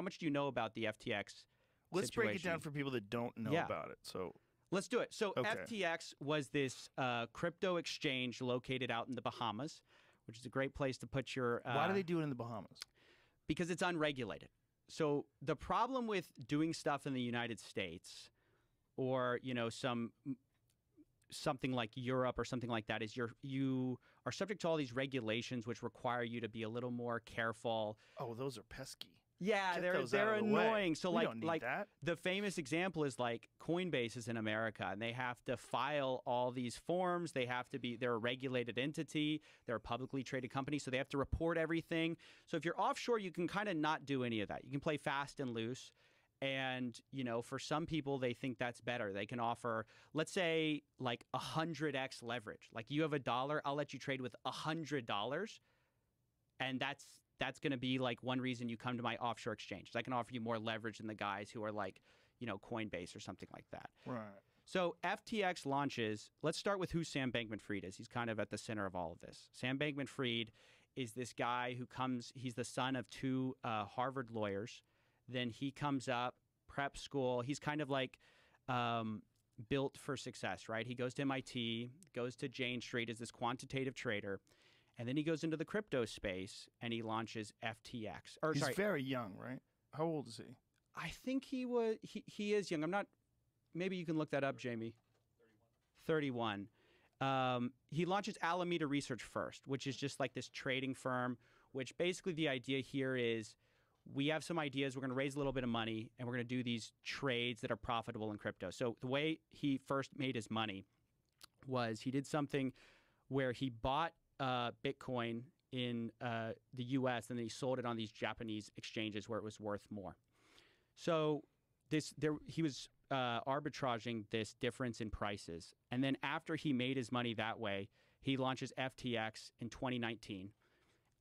much do you know about the FTX Let's situation? break it down for people that don't know about it. So let's do it. So FTX was this crypto exchange located out in the Bahamas, which is a great place to put your... Why do they do it in the Bahamas? Because it's unregulated. So the problem with doing stuff in the United States or, you know, something like Europe or something like that is you are subject to all these regulations which require you to be a little more careful. Oh, those are pesky. Yeah, Get they're annoying. So we don't need that. The famous example is like Coinbase is in America and they have to file all these forms. They're a regulated entity. They're a publicly traded company, so they have to report everything. So if you're offshore, you can kind of not do any of that. You can play fast and loose. And, you know, for some people, they think that's better. They can offer, let's say, like 100x leverage. Like you have $1, I'll let you trade with $100. And that's going to be like one reason you come to my offshore exchange. I can offer you more leverage than the guys who are like, you know, Coinbase or something like that. Right. So FTX launches. Let's start with who Sam Bankman-Fried is. He's kind of at the center of all of this. Sam Bankman-Fried is this guy who he's the son of two Harvard lawyers. Then he comes up, prep school. He's kind of like built for success, right? He goes to MIT, goes to Jane Street as this quantitative trader. And then he goes into the crypto space and he launches FTX. He's very young, right? How old is he? I think he is young. I'm not, maybe you can look that up, Jamie. 31. He launches Alameda Research first, which is just like this trading firm, which basically the idea here is we have some ideas, we're going to raise a little bit of money, and we're going to do these trades that are profitable in crypto. So the way he first made his money was he did something where he bought Bitcoin in the U.S. and then he sold it on these Japanese exchanges where it was worth more. So he was arbitraging this difference in prices. And then after he made his money that way, he launches FTX in 2019.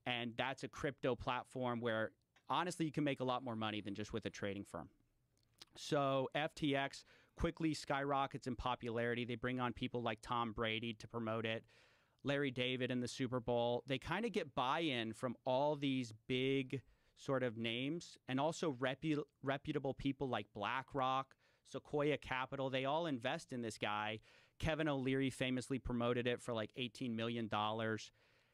And that's a crypto platform where honestly, you can make a lot more money than just with a trading firm. So FTX quickly skyrockets in popularity. They bring on people like Tom Brady to promote it, Larry David in the Super Bowl. They kind of get buy-in from all these big sort of names and also reputable people like BlackRock, Sequoia Capital. They all invest in this guy. Kevin O'Leary famously promoted it for like $18 million.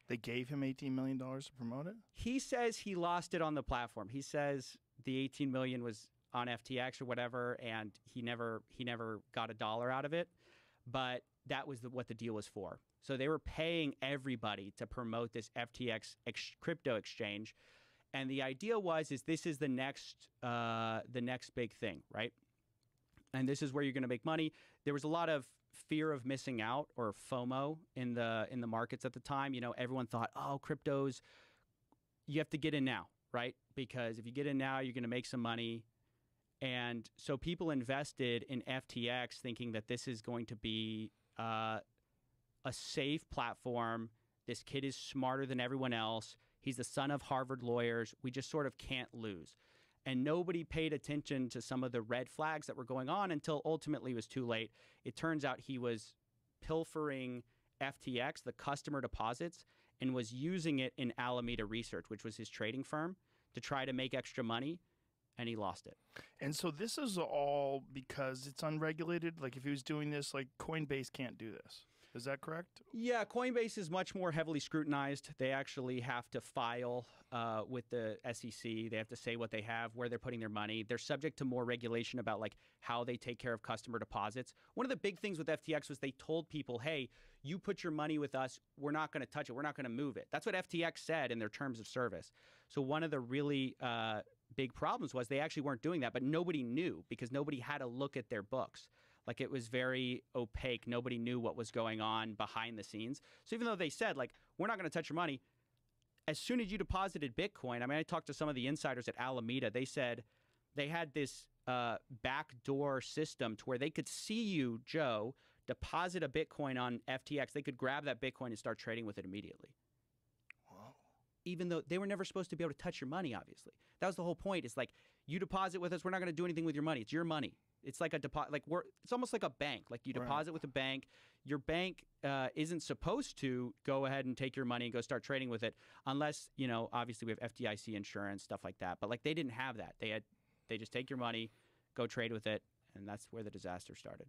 They gave him $18 million to promote it? He says he lost it on the platform. He says the $18 million was on FTX or whatever, and he never got $1 out of it. But that was what the deal was for. So they were paying everybody to promote this FTX crypto exchange. And the idea is this is the next big thing, right? And this is where you're going to make money. There was a lot of fear of missing out, or FOMO, in the markets at the time. You know, everyone thought, oh, cryptos, you have to get in now, right? Because if you get in now, you're going to make some money. And so people invested in FTX thinking that this is going to be a safe platform. This kid is smarter than everyone else. He's the son of Harvard lawyers. We just sort of can't lose. And nobody paid attention to some of the red flags that were going on until ultimately it was too late. It turns out he was pilfering FTX, the customer deposits, and was using it in Alameda Research, which was his trading firm, to try to make extra money, and he lost it. And so this is all because it's unregulated? Like if he was doing this, like Coinbase can't do this. Is that correct? Yeah, Coinbase is much more heavily scrutinized. They actually have to file with the SEC. They have to say what they have, where they're putting their money. They're subject to more regulation about like how they take care of customer deposits. One of the big things with FTX was they told people, hey, you put your money with us, we're not going to touch it. We're not going to move it. That's what FTX said in their terms of service. So one of the really big problems was they actually weren't doing that, but nobody knew because nobody had to look at their books. Like it was very opaque. Nobody knew what was going on behind the scenes. So even though they said like, we're not going to touch your money, as soon as you deposited Bitcoin, I mean, I talked to some of the insiders at Alameda. They said they had this backdoor system to where they could see you, Joe, deposit a Bitcoin on FTX. They could grab that Bitcoin and start trading with it immediately. Whoa. even though they were never supposed to be able to touch your money, obviously. That was the whole point. It's like, you deposit with us, we're not going to do anything with your money. It's your money. It's like a deposit. Like it's almost like a bank. Like you deposit with a bank. Your bank isn't supposed to go ahead and take your money and go start trading with it unless, you know, obviously we have FDIC insurance, stuff like that. But like they didn't have that. They just take your money, go trade with it, and that's where the disaster started.